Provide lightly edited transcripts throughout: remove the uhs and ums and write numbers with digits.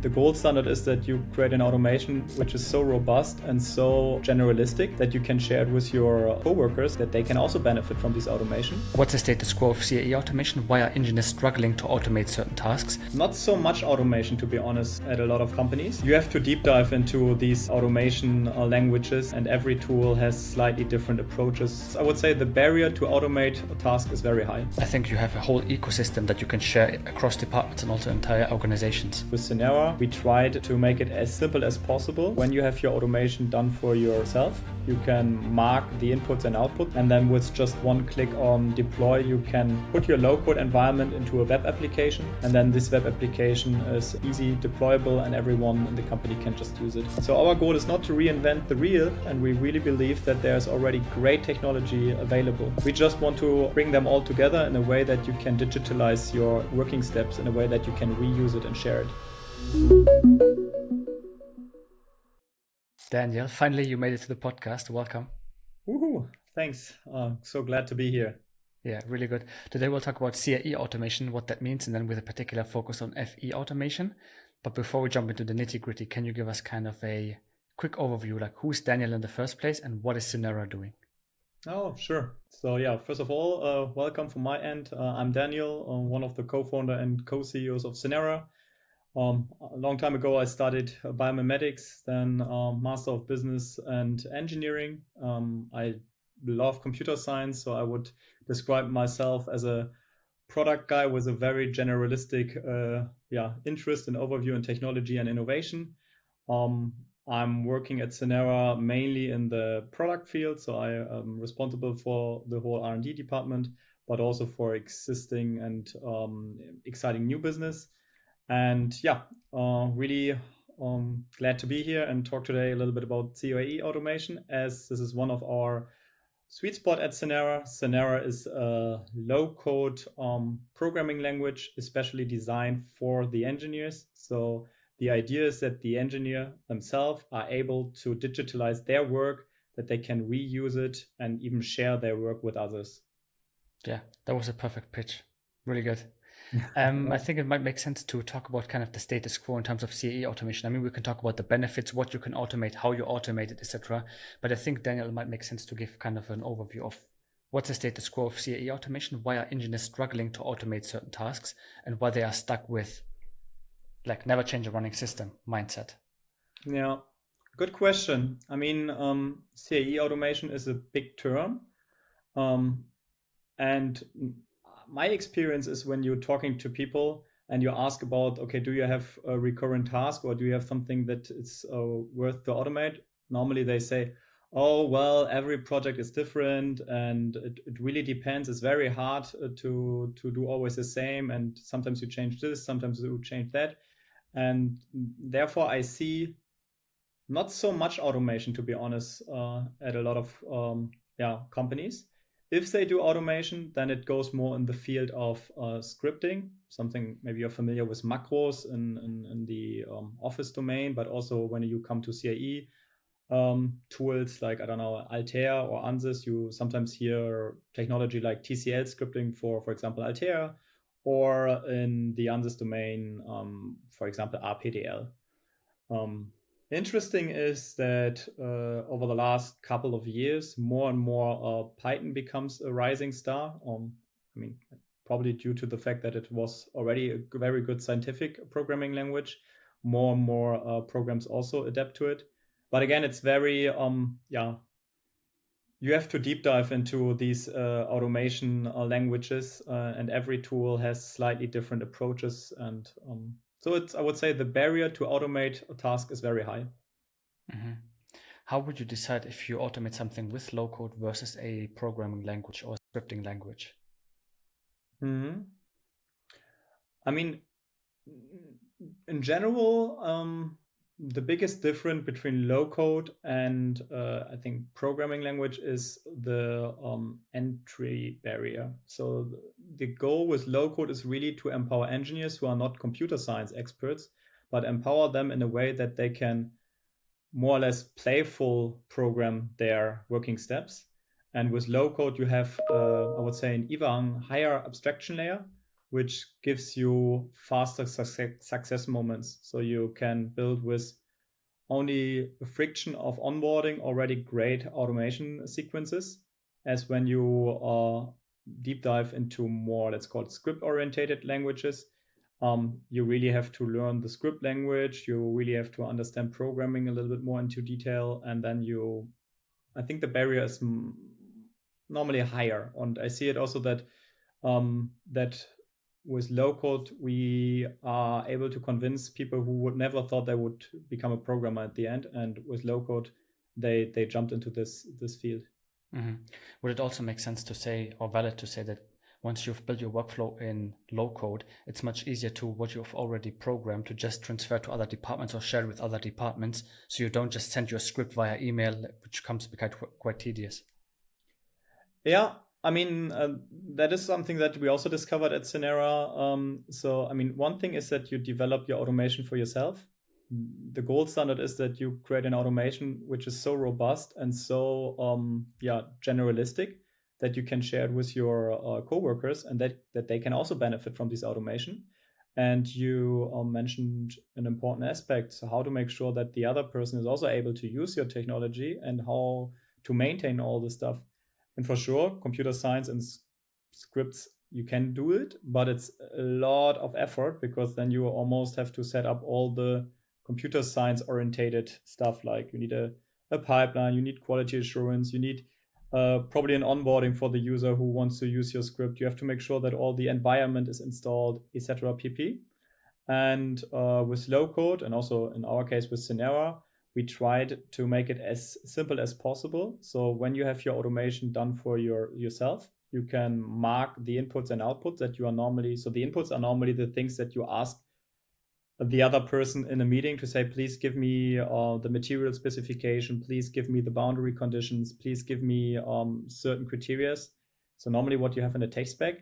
The gold standard is that you create an automation which is so robust and so generalistic that you can share it with your coworkers, that they can also benefit from this automation. What's the status quo of CAE automation? Why are engineers struggling to automate certain tasks? Not so much automation, to be honest, at a lot of companies. You have to deep dive into these automation languages, and every tool has slightly different approaches. I would say the barrier to automate a task is very high. I think you have a whole ecosystem that you can share across departments and also entire organizations. With Synera, we tried to make it as simple as possible. When you have your automation done for yourself, you can mark the inputs and outputs, and then with just one click on deploy, you can put your low-code environment into a web application, and then this web application is easy deployable and everyone in the company can just use it. So our goal is not to reinvent the wheel, and we really believe that there's already great technology available. We just want to bring them all together in a way that you can digitalize your working steps in a way that you can reuse it and share it. Daniel, finally you made it to the podcast. Welcome. Woohoo! Thanks. So glad to be here. Yeah, really good. Today we'll talk about CAE automation, what that means, and then with a particular focus on FE automation. But before we jump into the nitty-gritty, can you give us kind of a quick overview, like who's Daniel in the first place and what is Synera doing? Oh, sure. So yeah, first of all, welcome from my end. I'm Daniel, one of the co-founder and co-CEOs of Synera. A long time ago, I studied biomimetics, then Master of Business and Engineering. I love computer science, so I would describe myself as a product guy with a very generalistic interest and overview in technology and innovation. I'm working at Synera mainly in the product field, so I am responsible for the whole R&D department, but also for existing and exciting new business. And really glad to be here and talk today a little bit about CAE automation, as this is one of our sweet spot at Synera. Synera is a low-code programming language, especially designed for the engineers. So the idea is that the engineer themselves are able to digitalize their work, that they can reuse it and even share their work with others. Yeah, that was a perfect pitch. Really good. I think it might make sense to talk about kind of the status quo in terms of CAE automation. I mean, we can talk about the benefits, what you can automate, how you automate it, etc. But I think, Daniel, it might make sense to give kind of an overview of what's the status quo of CAE automation, why are engineers struggling to automate certain tasks, and why they are stuck with like never change a running system mindset. Yeah, good question. I mean, CAE automation is a big term. And my experience is when you're talking to people and you ask about, okay, do you have a recurrent task or do you have something that is worth to automate? Normally they say, oh, well, every project is different and it really depends. It's very hard to do always the same. And sometimes you change this, sometimes you change that. And therefore I see not so much automation, to be honest, at a lot of companies. If they do automation, then it goes more in the field of scripting, something maybe you're familiar with macros in the Office domain, but also when you come to CAE tools like, I don't know, Altair or Ansys, you sometimes hear technology like TCL scripting for example, Altair, or in the Ansys domain, for example, RPDL. Interesting is that over the last couple of years, more and more Python becomes a rising star. I mean, probably due to the fact that it was already a very good scientific programming language. More and more programs also adapt to it. But again, it's very, you have to deep dive into these automation languages, and every tool has slightly different approaches. And so I would say the barrier to automate a task is very high. Mm-hmm. How would you decide if you automate something with low code versus a programming language or scripting language? Mm-hmm. I mean, in general, the biggest difference between low code and I think programming language is the entry barrier. So the goal with low code is really to empower engineers who are not computer science experts, but empower them in a way that they can more or less playful program their working steps. And with low code, you have, I would say, an even higher abstraction layer, which gives you faster success moments. So you can build with only a friction of onboarding already great automation sequences, as when you deep dive into more, let's call it script-orientated languages. You really have to learn the script language. You really have to understand programming a little bit more into detail. And then I think the barrier is normally higher. And I see it also that with low code, we are able to convince people who would never thought they would become a programmer at the end. And with low code, they jumped into this field. Mm-hmm. Would it also make sense to say, or valid to say, that once you've built your workflow in low code, it's much easier to what you've already programmed to just transfer to other departments or share with other departments, so you don't just send your script via email, which comes to be quite tedious? Yeah, I mean, that is something that we also discovered at Synera. So, I mean, one thing is that you develop your automation for yourself. The gold standard is that you create an automation which is so robust and so generalistic that you can share it with your coworkers, and that they can also benefit from this automation. And you mentioned an important aspect, so how to make sure that the other person is also able to use your technology and how to maintain all this stuff. And for sure, computer science and scripts, you can do it, but it's a lot of effort, because then you almost have to set up all the computer science orientated stuff. Like you need a pipeline, you need quality assurance, you need probably an onboarding for the user who wants to use your script. You have to make sure that all the environment is installed, etc. pp. And with low code, and also in our case with Synera, we tried to make it as simple as possible. So when you have your automation done for yourself, you can mark the inputs and outputs that you are normally. So the inputs are normally the things that you ask the other person in a meeting to say, please give me the material specification, please give me the boundary conditions, please give me certain criteria. So normally what you have in a tech spec.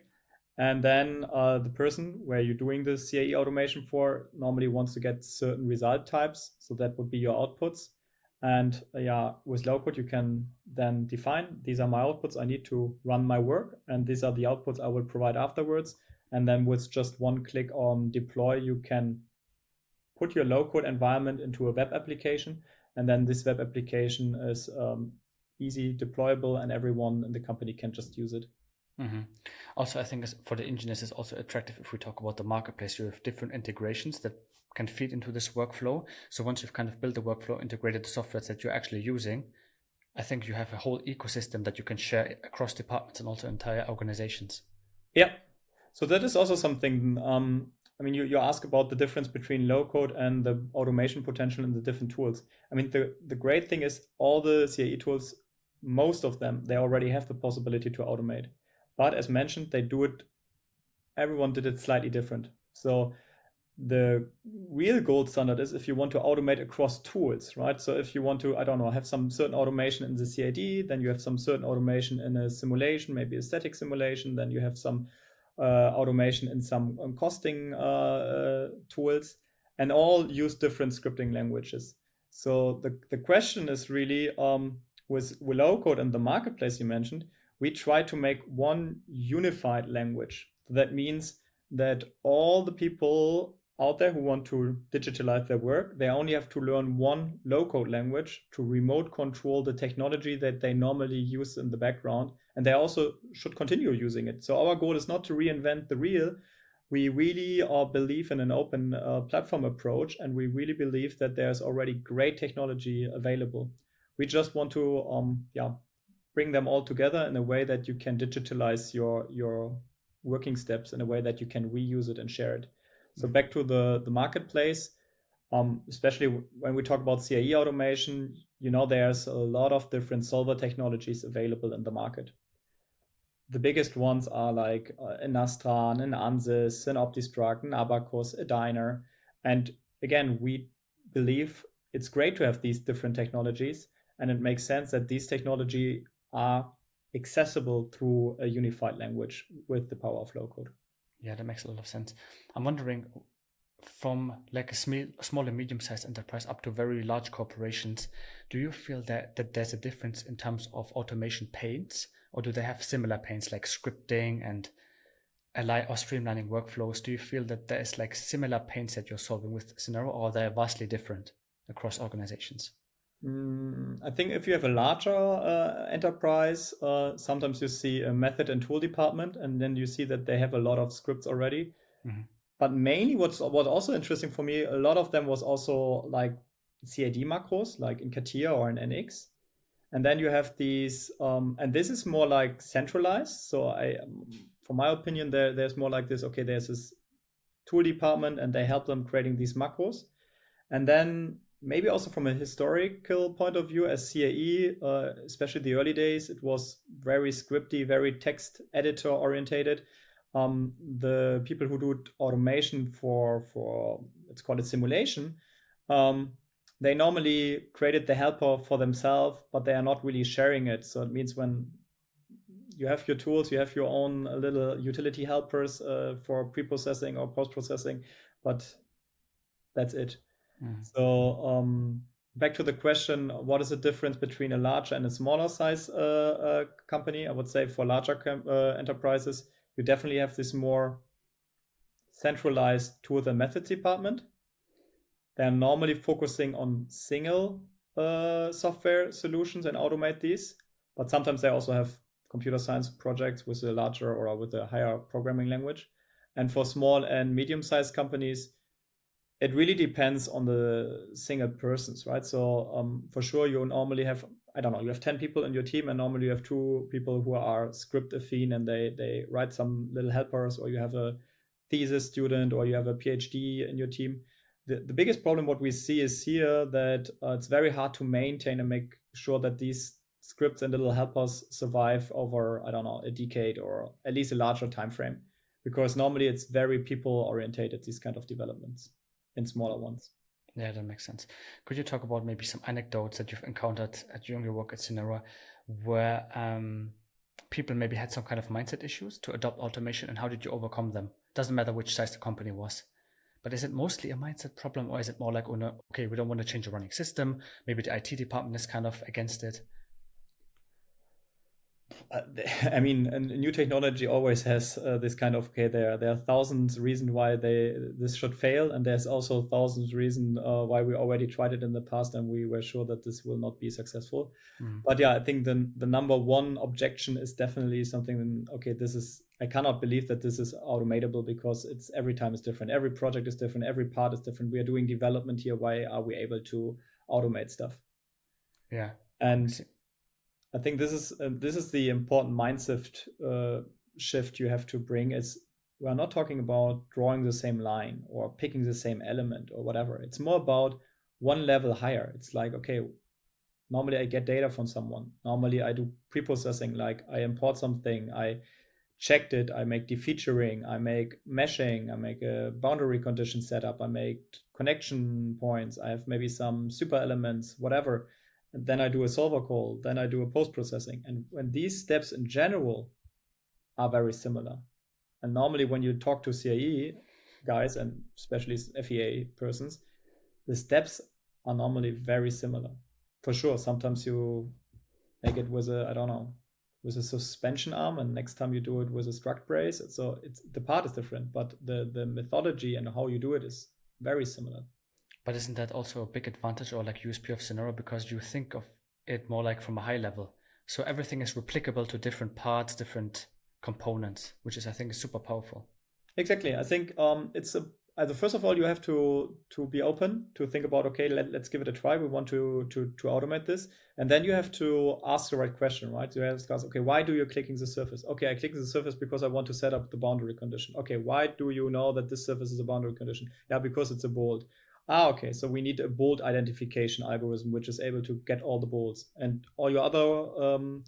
And then the person where you're doing the CAE automation for normally wants to get certain result types. So that would be your outputs. And with low code, you can then define, these are my outputs I need to run my work, and these are the outputs I will provide afterwards. And then with just one click on deploy, you can put your low code environment into a web application. And then this web application is easy deployable, and everyone in the company can just use it. Mm-hmm. Also, I think for the engineers, it's also attractive if we talk about the marketplace. You have different integrations that can feed into this workflow. So once you've kind of built the workflow, integrated the softwares that you're actually using, I think you have a whole ecosystem that you can share across departments and also entire organizations. Yeah. So that is also something. I mean, you ask about the difference between low code and the automation potential in the different tools. I mean, the great thing is all the CAE tools, most of them, they already have the possibility to automate. But as mentioned, everyone did it slightly different. So the real gold standard is if you want to automate across tools, right? So if you want to, I don't know, have some certain automation in the CAD, then you have some certain automation in a simulation, maybe a static simulation, then you have some automation in some costing tools, and all use different scripting languages. So the question is really, with low code and the marketplace you mentioned, we try to make one unified language. That means that all the people out there who want to digitalize their work, they only have to learn one low-code language to remote control the technology that they normally use in the background, and they also should continue using it. So our goal is not to reinvent the wheel. We really believe in an open platform approach, and we really believe that there's already great technology available. We just want to bring them all together in a way that you can digitalize your working steps in a way that you can reuse it and share it. So back to the marketplace, especially when we talk about CAE automation, there's a lot of different solver technologies available in the market. The biggest ones are like an Astran, an Ansys, an OptiStruct, an Abacus, a Dyner. And again, we believe it's great to have these different technologies, and it makes sense that these technology are accessible through a unified language with the power of low code. Yeah, that makes a lot of sense. I'm wondering, from like a small and medium-sized enterprise up to very large corporations, do you feel that there's a difference in terms of automation pains, or do they have similar pains like scripting and or streamlining workflows, do you feel that there is like similar pains that you're solving with Synera, or they're vastly different across organizations? I think if you have a larger enterprise, sometimes you see a method and tool department, and then you see that they have a lot of scripts already. Mm-hmm. But mainly what's also interesting for me, a lot of them was also like CAD macros, like in CATIA or in NX. And then you have these, and this is more like centralized. So for my opinion, there's more like this, okay, there's this tool department and they help them creating these macros. And then maybe also from a historical point of view, as CAE, especially the early days, it was very scripty, very text editor orientated. The people who do automation for let's call it simulation, they normally created the helper for themselves, but they are not really sharing it. So it means when you have your tools, you have your own little utility helpers for pre-processing or post-processing, but that's it. So back to the question, what is the difference between a larger and a smaller size company? I would say for larger enterprises, you definitely have this more centralized tool and methods department. They're normally focusing on single software solutions and automate these, but sometimes they also have computer science projects with a larger or with a higher programming language. And for small and medium-sized companies, it really depends on the single persons, right? So for sure, you normally have, I don't know, you have 10 people in your team, and normally you have 2 people who are script affine and they write some little helpers, or you have a thesis student, or you have a PhD in your team. The biggest problem what we see is here that it's very hard to maintain and make sure that these scripts and little helpers survive over, I don't know, a decade or at least a larger time frame, because normally it's very people orientated, these kind of developments in smaller ones. Yeah, that makes sense. Could you talk about maybe some anecdotes that you've encountered during your work at Synera where people maybe had some kind of mindset issues to adopt automation, and how did you overcome them? Doesn't matter which size the company was. But is it mostly a mindset problem, or is it more like, oh, no, okay, we don't want to change the running system? Maybe the IT department is kind of against it. I mean, a new technology always has this kind of, okay, there are thousands reasons why this should fail, and there's also thousands reasons why we already tried it in the past and we were sure that this will not be successful. But yeah, I think the number one objection is definitely something, okay, I cannot believe that this is automatable, because it's every time is different. Every project is different. Every part is different. We are doing development here. Why are we able to automate stuff? Yeah. And I think this is the important mindset shift you have to bring. Is we are not talking about drawing the same line or picking the same element or whatever. It's more about one level higher. It's like, okay, normally I get data from someone. Normally I do pre-processing, like I import something, I checked it, I make defeaturing, I make meshing, I make a boundary condition setup, I make connection points, I have maybe some super elements, whatever. And then I do a solver call, then I do a post-processing. And when these steps in general are very similar, and normally when you talk to CAE guys, and especially FEA persons, the steps are normally very similar. For sure, sometimes you make it with with a suspension arm, and next time you do it with a struct brace. So the part is different, but the methodology and how you do it is very similar. But isn't that also a big advantage or like USP of Synera, because you think of it more like from a high level? So everything is replicable to different parts, different components, which is, I think, is super powerful. Exactly. I think first of all, you have to be open to think about, okay, let's give it a try. We want to automate this. And then you have to ask the right question, right? You have to ask, okay, why do you clicking the surface? Okay, I click the surface because I want to set up the boundary condition. Okay, why do you know that this surface is a boundary condition? Yeah, because it's a bold. Okay, so we need a bold identification algorithm, which is able to get all the bolds. And all your other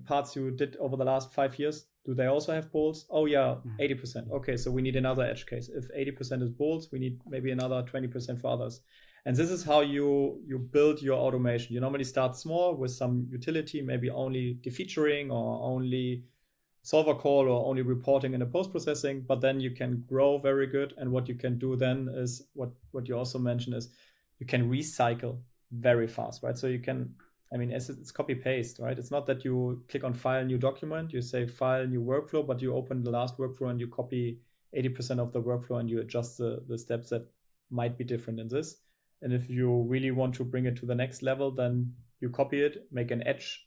parts you did over the last 5 years, do they also have bolds? Oh yeah, 80%. Okay, so we need another edge case. If 80% is bolds, we need maybe another 20% for others. And this is how you build your automation. You normally start small with some utility, maybe only defeaturing or only solver call or only reporting in a post-processing, but then you can grow very good. And what you can do then is what you also mentioned is you can recycle very fast, right? So you can I mean, it's copy paste, right? It's not that you click on file, new document, you say file, new workflow, but you open the last workflow and you copy 80% of the workflow and you adjust the steps that might be different in this. And if you really want to bring it to the next level, then you copy it, make an edge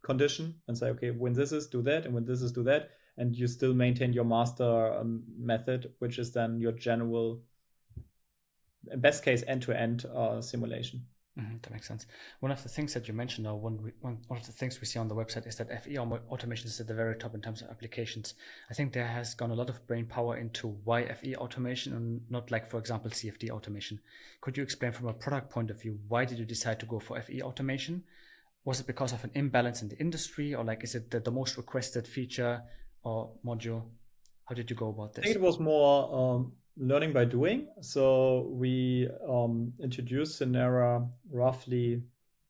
condition and say, okay, when this is, do that, and when this is, do that, and you still maintain your master method, which is then your general, in best case, end-to-end simulation. That makes sense. One of the things that you mentioned, or one of the things we see on the website is that FEA automation is at the very top in terms of applications. I think there has gone a lot of brain power into why FEA automation and not like, for example, CFD automation. Could you explain from a product point of view, why did you decide to go for FEA automation? Was it because of an imbalance in the industry, or like, is it the most requested feature or module? How did you go about this? I think it was more learning by doing. So we introduced Synera roughly,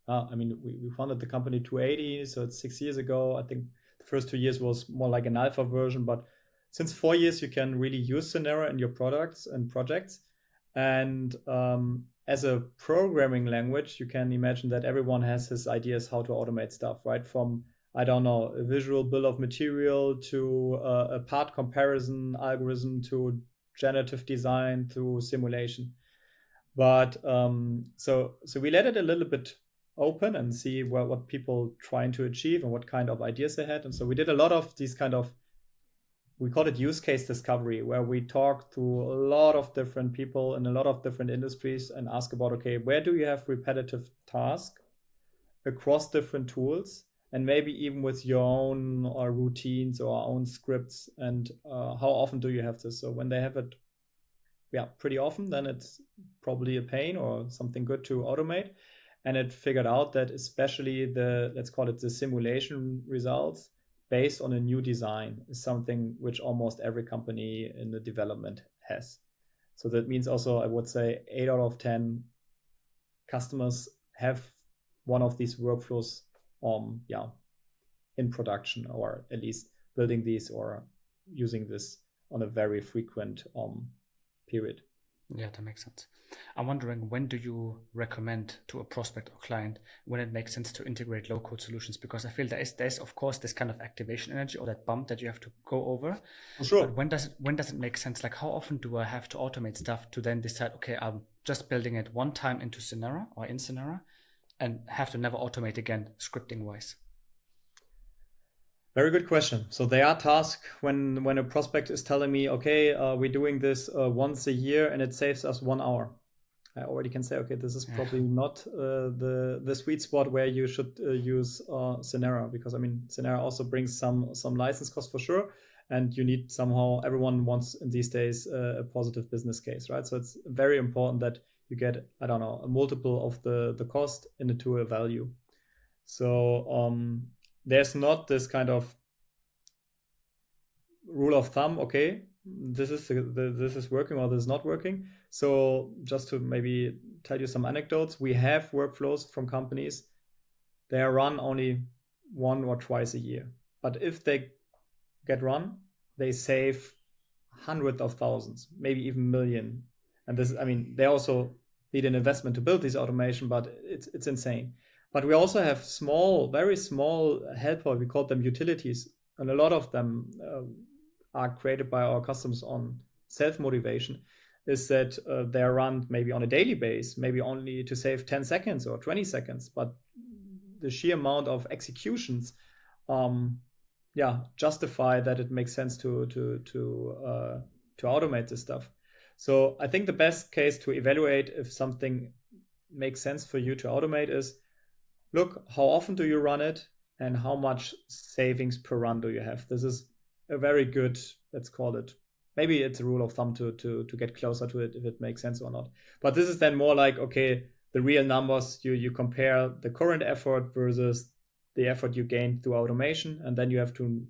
we founded the company 280, so it's 6 years ago. I think the first 2 years was more like an alpha version, but since 4 years, you can really use Synera in your products and projects. And as a programming language, you can imagine that everyone has his ideas how to automate stuff, right? From, I don't know, a visual bill of material to a part comparison algorithm to generative design to simulation. But so we let it a little bit open and see what people trying to achieve and what kind of ideas they had. And so we did a lot of these kind of, we call it use case discovery, where we talk to a lot of different people in a lot of different industries and ask about, okay, where do you have repetitive tasks across different tools? And maybe even with your own routines or own scripts, and how often do you have this? So when they have it, pretty often, then it's probably a pain or something good to automate. And it figured out that especially let's call it the simulation results based on a new design is something which almost every company in the development has. So that means also, I would say 8 out of 10 customers have one of these workflows in production, or at least building these or using this on a very frequent period. Yeah, that makes sense. I'm wondering, when do you recommend to a prospect or client when it makes sense to integrate low-code solutions? Because I feel there's of course this kind of activation energy or that bump that you have to go over. For sure. But when does it make sense? Like, how often do I have to automate stuff to then decide, okay, I'm just building it one time into Synera or in Synera and have to never automate again, scripting wise? Very good question. So there are tasks when a prospect is telling me, okay, we're doing this once a year and it saves us 1 hour. I already can say, okay, this is probably not the sweet spot where you should use Synera, because I mean, Synera also brings some license costs for sure, and you need somehow, everyone wants in these days a positive business case, right? So it's very important that you get, I don't know, a multiple of the cost into a value. So there's not this kind of rule of thumb, okay, this is working or this is not working. So just to maybe tell you some anecdotes, we have workflows from companies. They are run only 1 or twice a year. But if they get run, they save hundreds of thousands, maybe even million. And this, I mean, they also need an investment to build this automation, but it's insane. But we also have very small helper, we call them utilities. And a lot of them are created by our customers on self-motivation, is that they're run maybe on a daily basis, maybe only to save 10 seconds or 20 seconds. But the sheer amount of executions justify that it makes sense to automate this stuff. So I think the best case to evaluate if something makes sense for you to automate is, look, how often do you run it and how much savings per run do you have? This is a very good, let's call it, maybe it's a rule of thumb to get closer to it if it makes sense or not. But this is then more like, okay, the real numbers, you compare the current effort versus the effort you gained through automation, and then you have to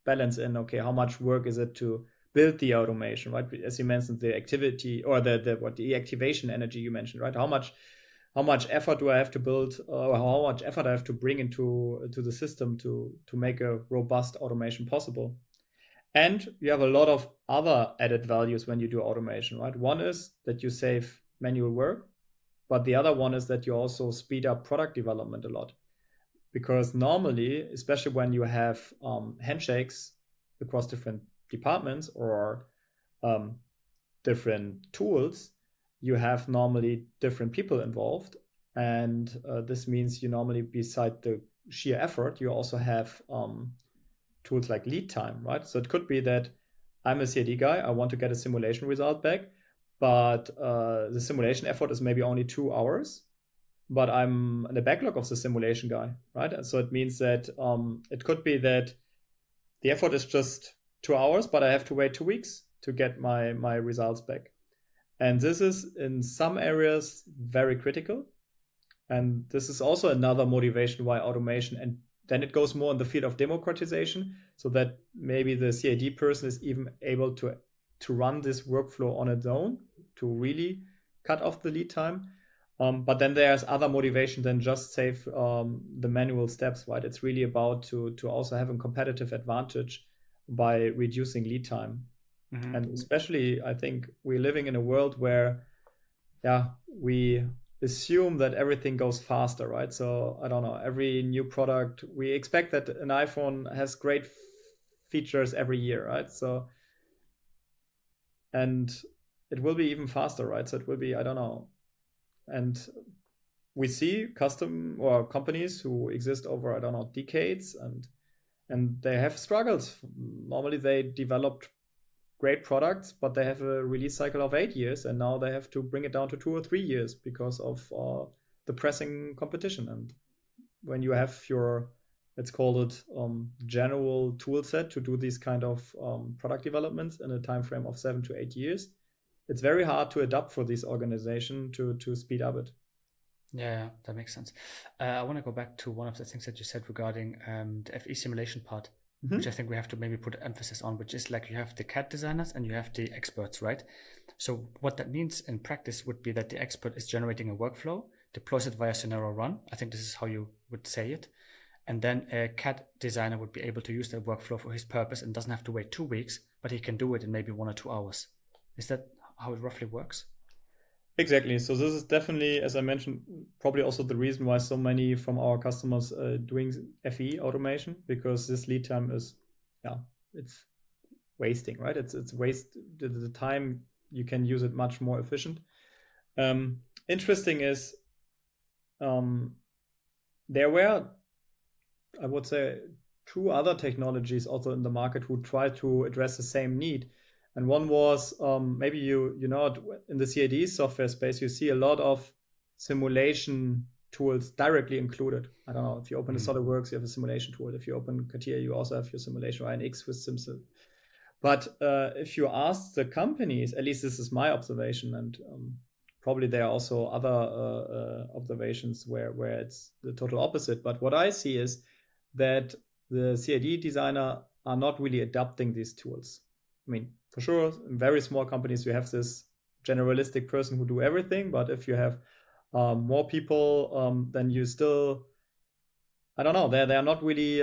balance in, okay, how much work is it to build the automation, right? As you mentioned, the activity or the activation energy you mentioned, right? How much effort do I have to build, or how much effort I have to bring into the system to make a robust automation possible? And you have a lot of other added values when you do automation, right? One is that you save manual work. But the other one is that you also speed up product development a lot. Because normally, especially when you have handshakes across different departments or different tools, you have normally different people involved. And this means you normally, beside the sheer effort, you also have tools like lead time, right? So it could be that I'm a CAD guy, I want to get a simulation result back, but the simulation effort is maybe only 2 hours, but I'm in the backlog of the simulation guy, right? And so it means that it could be that the effort is just 2 hours, but I have to wait 2 weeks to get my results back. And this is in some areas very critical. And this is also another motivation why automation, and then it goes more in the field of democratization, so that maybe the CAD person is even able to run this workflow on its own to really cut off the lead time. But then there's other motivation than just save the manual steps, right? It's really about to also have a competitive advantage by reducing lead time. Mm-hmm. And especially, I think we're living in a world where, we assume that everything goes faster, right? So I don't know, every new product, we expect that an iPhone has great features every year, right? So, and it will be even faster, right? So it will be, I don't know. And we see custom or companies who exist over, I don't know, decades, and they have struggles. Normally they developed great products, but they have a release cycle of 8 years, and now they have to bring it down to 2 or 3 years because of the pressing competition. And when you have your, let's call it, general tool set to do these kind of product developments in a time frame of 7 to 8 years, it's very hard to adapt for this organization to speed up it. Yeah, that makes sense. I want to go back to one of the things that you said regarding the FE simulation part, which I think we have to maybe put emphasis on, which is like you have the CAD designers and you have the experts, right? So what that means in practice would be that the expert is generating a workflow, deploys it via Synera run. I think this is how you would say it. And then a CAD designer would be able to use that workflow for his purpose and doesn't have to wait 2 weeks, but he can do it in maybe 1 or 2 hours. Is that how it roughly works? Exactly. So this is definitely, as I mentioned, probably also the reason why so many from our customers doing FE automation, because this lead time is, it's wasting, right? It's waste the time. You can use it much more efficient. Interesting is there were, I would say, 2 other technologies also in the market who try to address the same need. And one was, maybe you know, in the CAD software space, you see a lot of simulation tools directly included. I don't know, if you open a SolidWorks, you have a simulation tool. If you open CATIA, you also have your simulation, or NX with SimCip. But if you ask the companies, at least this is my observation, and probably there are also other observations where it's the total opposite. But what I see is that the CAD designer are not really adapting these tools. I mean, for sure, in very small companies, you have this generalistic person who do everything. But if you have more people, then you still, I don't know, they are not really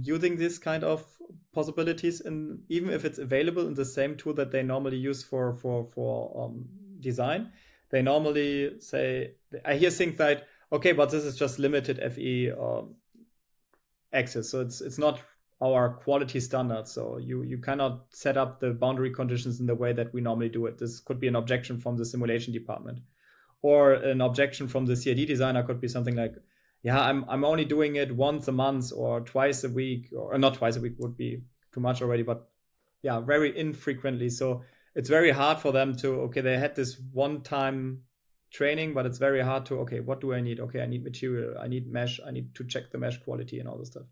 using this kind of possibilities. And even if it's available in the same tool that they normally use for design, they normally say, I hear things like, okay, but this is just limited FE access. So it's not our quality standard. So you cannot set up the boundary conditions in the way that we normally do it. This could be an objection from the simulation department, or an objection from the CAD designer could be something like, I'm only doing it once a month or twice a week, or not twice a week would be too much already, but very infrequently. So it's very hard for them to, they had this one-time training, but it's very hard to, what do I need? I need material, I need mesh, I need to check the mesh quality and all this stuff.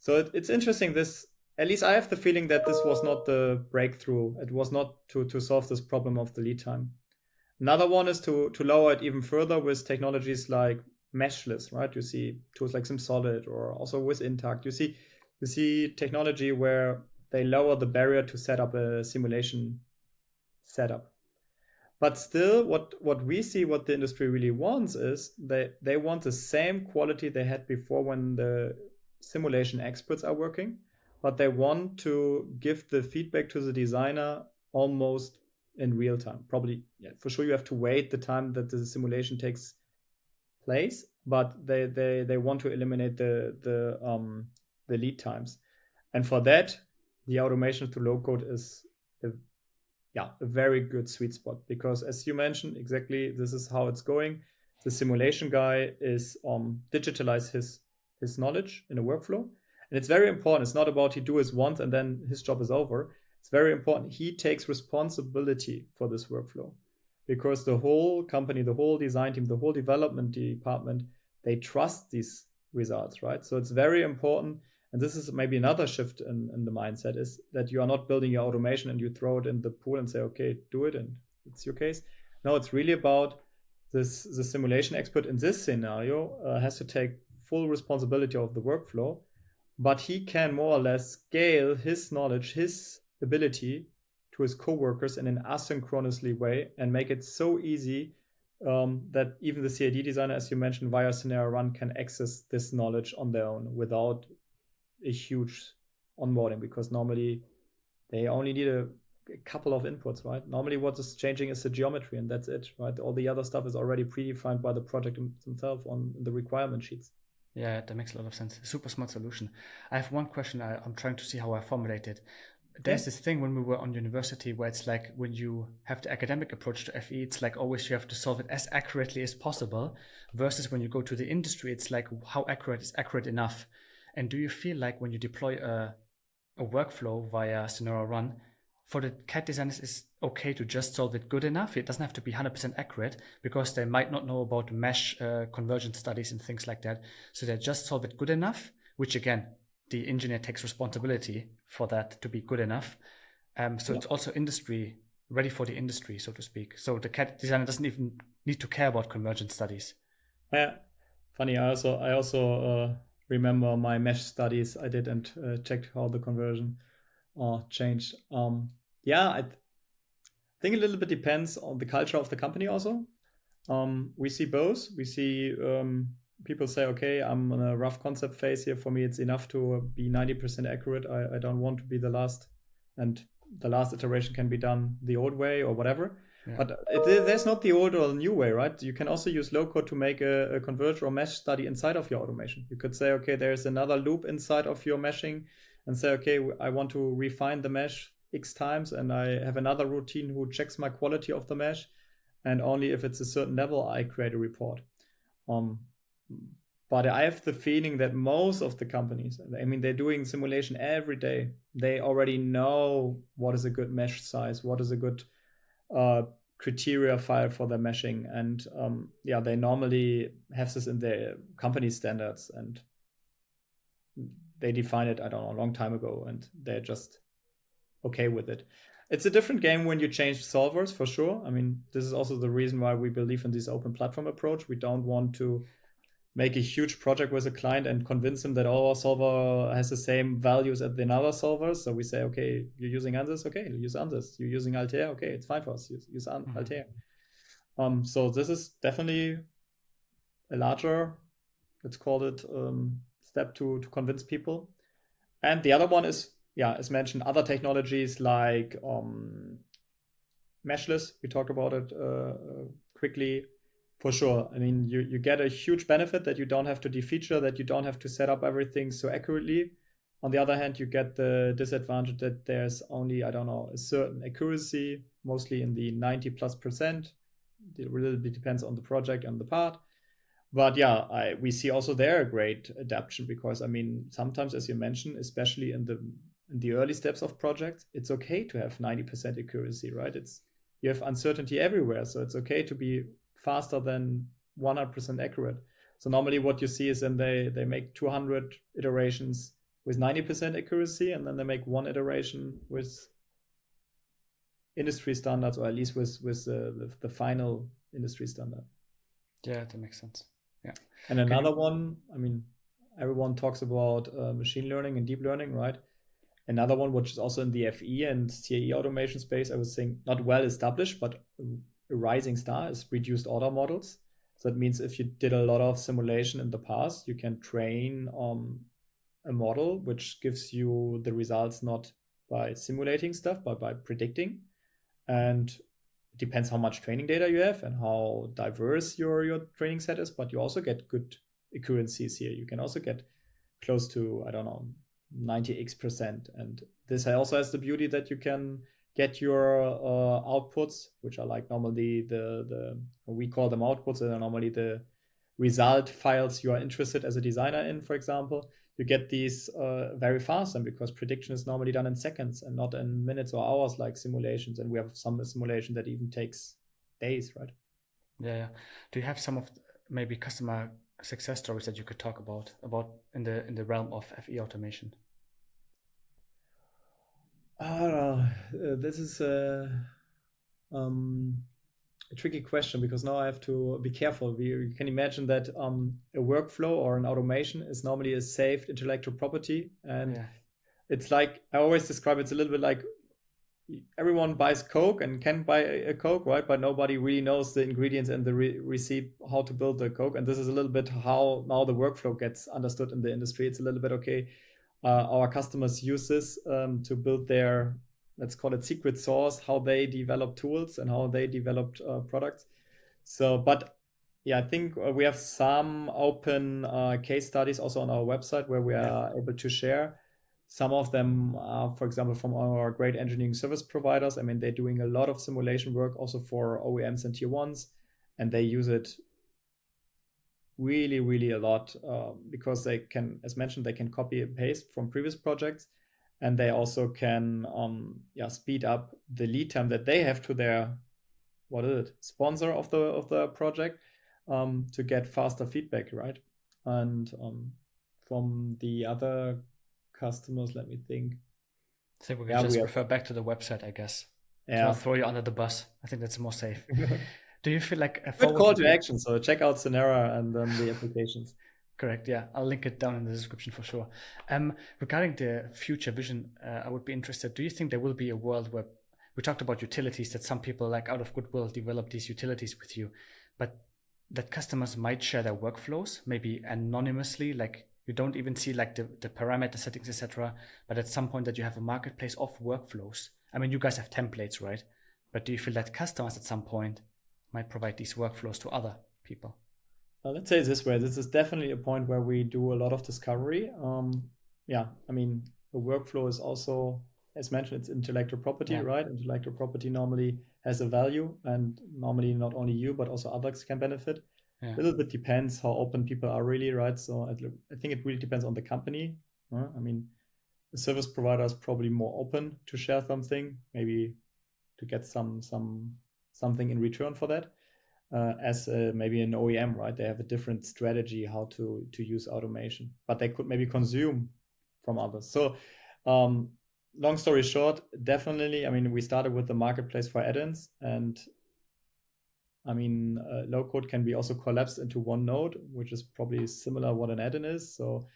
So it's interesting. This, at least I have the feeling that this was not the breakthrough. It was not to solve this problem of the lead time. Another one is to lower it even further with technologies like meshless, right? You see tools like SimSolid, or also with Intact. You see technology where they lower the barrier to set up a simulation setup. But still, what we see, what the industry really wants is they want the same quality they had before when the simulation experts are working, but they want to give the feedback to the designer almost in real time. Probably, yeah, for sure you have to wait the time that the simulation takes place, but they want to eliminate the lead times. And for that, the automation to low code is a very good sweet spot, because as you mentioned, exactly this is how it's going. The simulation guy is digitalize his knowledge in a workflow. And it's very important. It's not about he do this once and then his job is over. It's very important. He takes responsibility for this workflow, because the whole company, the whole design team, the whole development department, they trust these results, right? So it's very important. And this is maybe another shift in the mindset, is that you are not building your automation and you throw it in the pool and say, okay, do it, and it's your case. No, it's really about this. The simulation expert in this scenario has to take full responsibility of the workflow, but he can more or less scale his knowledge, his ability to his coworkers in an asynchronously way, and make it so easy that even the CAD designer, as you mentioned, via Synera Run, can access this knowledge on their own without a huge onboarding, because normally they only need a couple of inputs, right? Normally what is changing is the geometry, and that's it, right? All the other stuff is already predefined by the project themselves on the requirement sheets. Yeah, that makes a lot of sense. Super smart solution. I have one question. I'm trying to see how I formulate it. There's this thing when we were on university where it's like when you have the academic approach to FE, it's like always you have to solve it as accurately as possible, versus when you go to the industry, it's like how accurate is accurate enough. And do you feel like when you deploy a workflow via Synera Run, for the CAD designers, it's okay to just solve it good enough? It doesn't have to be 100% accurate, because they might not know about mesh convergence studies and things like that. So they just solve it good enough, which again, the engineer takes responsibility for that to be good enough. So it's also industry, ready for the industry, so to speak. So the CAD designer doesn't even need to care about convergence studies. Yeah, funny. I also remember my mesh studies I did and checked how the conversion changed. I think a little bit depends on the culture of the company also. We see both. We see people say, okay, I'm in a rough concept phase here. For me, it's enough to be 90% accurate. I don't want to be the last, and the last iteration can be done the old way or whatever. Yeah. But there's not the old or new way, right? You can also use Lowcode to make a converge or mesh study inside of your automation. You could say, okay, there's another loop inside of your meshing, and say, okay, I want to refine the mesh X times, and I have another routine who checks my quality of the mesh, and only if it's a certain level, I create a report. But I have the feeling that most of the companies, I mean, they're doing simulation every day. They already know what is a good mesh size, what is a good criteria file for their meshing. And they normally have this in their company standards, and they define it, I don't know, a long time ago, and they're just okay with it. It's a different game when you change solvers, for sure. I mean, this is also the reason why we believe in this open platform approach. We don't want to make a huge project with a client and convince them that our solver has the same values as the other solvers. So we say, okay, you're using Ansys, okay, use Ansys. You're using Altair, okay, it's fine for us. Use Altair. So this is definitely a larger, let's call it, step to convince people. And the other one is, as mentioned, other technologies like meshless. We talked about it quickly. For sure. I mean, you get a huge benefit that you don't have to defeature, that you don't have to set up everything so accurately. On the other hand, you get the disadvantage that there's only, I don't know, a certain accuracy, mostly in the 90+%. It really depends on the project and the part. But we see also there a great adaptation, because I mean, sometimes, as you mentioned, especially in the early steps of projects, it's okay to have 90% accuracy, right? You have uncertainty everywhere, so it's okay to be faster than 100% accurate. So normally what you see is then they make 200 iterations with 90% accuracy, and then they make one iteration with industry standards, or at least with the final industry standard. Yeah, that makes sense. Yeah. And another one, I mean, everyone talks about machine learning and deep learning, right? Another one, which is also in the FE and CAE automation space, I was saying not well established, but a rising star, is reduced order models. So that means if you did a lot of simulation in the past, you can train a model which gives you the results not by simulating stuff, but by predicting. And depends how much training data you have and how diverse your training set is, but you also get good accuracies here. You can also get close to, I don't know, 90x%. And this also has the beauty that you can get your outputs, which are like normally we call them outputs, they're normally the result files you are interested as a designer in, for example. You get these very fast, and because prediction is normally done in seconds and not in minutes or hours like simulations, and we have some simulation that even takes days, right? Yeah. Do you have some of maybe customer success stories that you could talk about in the realm of FE automation? This is a tricky question, because now I have to be careful. You can imagine that a workflow or an automation is normally a saved intellectual property, and it's like I always describe it's a little bit like everyone buys Coke and can buy a Coke, right? But nobody really knows the ingredients and the receipt how to build the Coke. And this is a little bit how now the workflow gets understood in the industry. It's a little bit okay. Our customers use this to build their, let's call it secret sauce, how they develop tools and how they developed products. So, but yeah, I think we have some open case studies also on our website where we are able to share. Some of them are, for example, from our great engineering service providers. I mean, they're doing a lot of simulation work also for OEMs and tier ones, and they use it really, really a lot because they can, as mentioned, they can copy and paste from previous projects, and they also can speed up the lead time that they have to their sponsor of the project to get faster feedback, right? And from the other customers, let me think. So we can just refer back to the website, I guess. Yeah. I'll throw you under the bus. I think that's more safe. Do you feel like a good call to action? So check out Synera and then the applications. Correct. Yeah, I'll link it down in the description for sure. Regarding the future vision, I would be interested. Do you think there will be a world where we talked about utilities, that some people like out of goodwill develop these utilities with you, but that customers might share their workflows maybe anonymously, like you don't even see like the parameter settings, etc. But at some point that you have a marketplace of workflows. I mean, you guys have templates, right? But do you feel that customers at some point might provide these workflows to other people? Let's say it this way. This is definitely a point where we do a lot of discovery. I mean, the workflow is also, as mentioned, it's intellectual property, right? Intellectual property normally has a value, and normally not only you, but also others can benefit. A little bit depends how open people are really, right? So I think it really depends on the company. I mean, the service provider is probably more open to share something, maybe to get something in return for that. As maybe an OEM, right? They have a different strategy how to use automation, but they could maybe consume from others. So long story short, definitely, I mean, we started with the marketplace for add-ins, and I mean, Lowcode can be also collapsed into one node, which is probably similar what an add-in is. So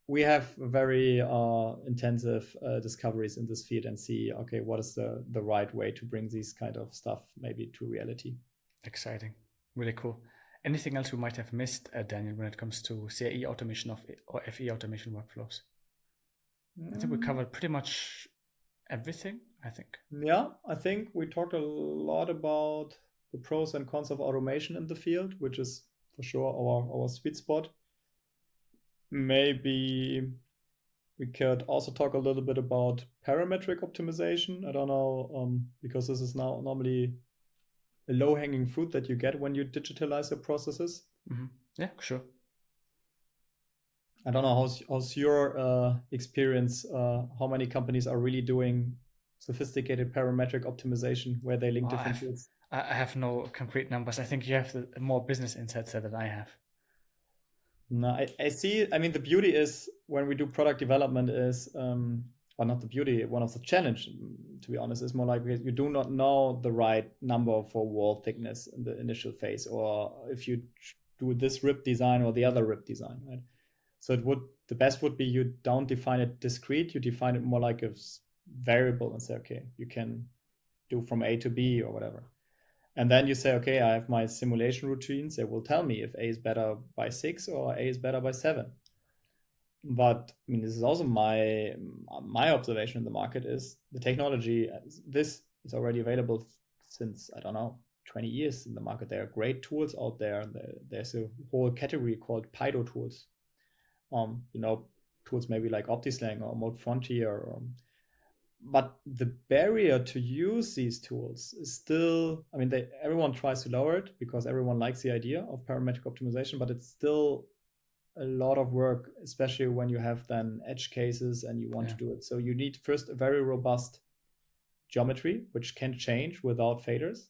we have very intensive discoveries in this field and see, okay, what is the right way to bring these kind of stuff maybe to reality. Exciting. Really cool. Anything else we might have missed, Daniel, when it comes to CAE automation or FE automation workflows? I think we covered pretty much everything, I think. Yeah, I think we talked a lot about the pros and cons of automation in the field, which is for sure our sweet spot. Maybe we could also talk a little bit about parametric optimization. I don't know, because this is now normally a low-hanging fruit that you get when you digitalize your processes. Mm-hmm. Yeah, sure. I don't know, how's your experience? How many companies are really doing sophisticated parametric optimization where they link different fields? I have no concrete numbers. I think you have more business insights there than I have. No, I see. I mean, the beauty is when we do product development is, or not the beauty, one of the challenge, to be honest, is more like you do not know the right number for wall thickness in the initial phase, or if you do this rib design or the other rib design, right? So the best would be you don't define it discrete, you define it more like a variable and say, okay, you can do from A to B or whatever. And then you say, okay, I have my simulation routines. They will tell me if A is better by 6 or A is better by 7. But I mean, this is also my observation in the market is the technology. This is already available since, I don't know, 20 years in the market. There are great tools out there. There's a whole category called PyDo tools. Tools maybe like OptiSlang or Mode Frontier. But the barrier to use these tools is still, everyone tries to lower it because everyone likes the idea of parametric optimization, but it's still a lot of work, especially when you have then edge cases and you want to do it. So you need first a very robust geometry, which can change without faders.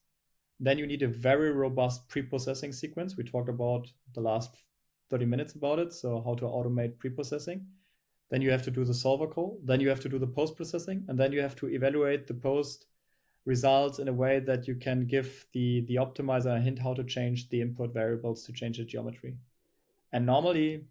Then you need a very robust pre-processing sequence. We talked about the last 30 minutes about it. So how to automate pre-processing. Then you have to do the solver call. Then you have to do the post-processing. And then you have to evaluate the post results in a way that you can give the optimizer a hint how to change the input variables to change the geometry. And normally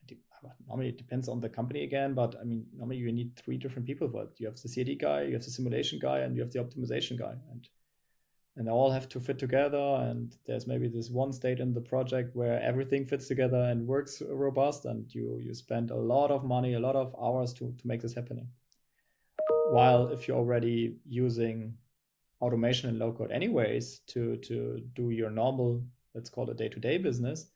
it depends on the company again, but normally you need 3 different people for it. You have the CAD guy, you have the simulation guy, and you have the optimization guy. And they all have to fit together. And there's maybe this one state in the project where everything fits together and works robust, and you spend a lot of money, a lot of hours to make this happening. While if you're already using automation in low-code anyways to do your normal, let's call it day-to-day business,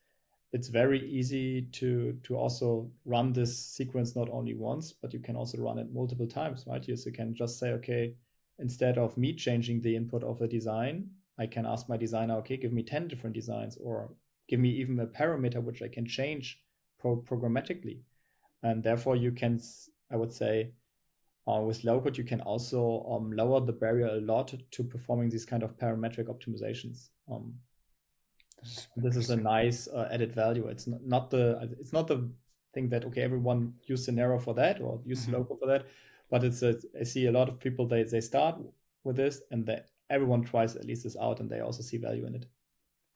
it's very easy to also run this sequence not only once, but you can also run it multiple times, right? You can just say, okay, instead of me changing the input of a design, I can ask my designer, okay, give me 10 different designs, or give me even a parameter which I can change programmatically. And therefore you can, I would say, with low-code, you can also lower the barrier a lot to performing these kind of parametric optimizations. This is a nice added value. It's not the thing that, okay, everyone use Synera for that or use low-code for that, but I see a lot of people, they start with this and everyone tries at least this out and they also see value in it.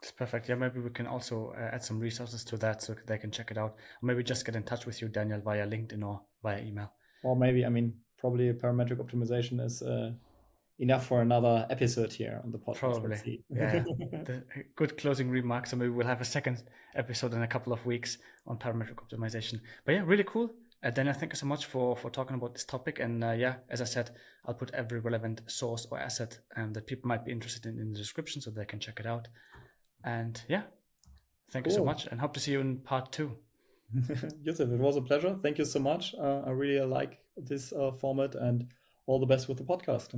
It's perfect. Yeah, maybe we can also add some resources to that so they can check it out. Or maybe just get in touch with you, Daniel, via LinkedIn or via email. Or maybe, probably parametric optimization is enough for another episode here on the podcast. Probably. Yeah. Good closing remarks. So maybe we'll have a second episode in a couple of weeks on parametric optimization. But yeah, really cool. Daniel, thank you so much for talking about this topic. And as I said, I'll put every relevant source or asset that people might be interested in the description so they can check it out. And thank you so much and hope to see you in part 2. Yusuf, it was a pleasure. Thank you so much. I really like this format and all the best with the podcast.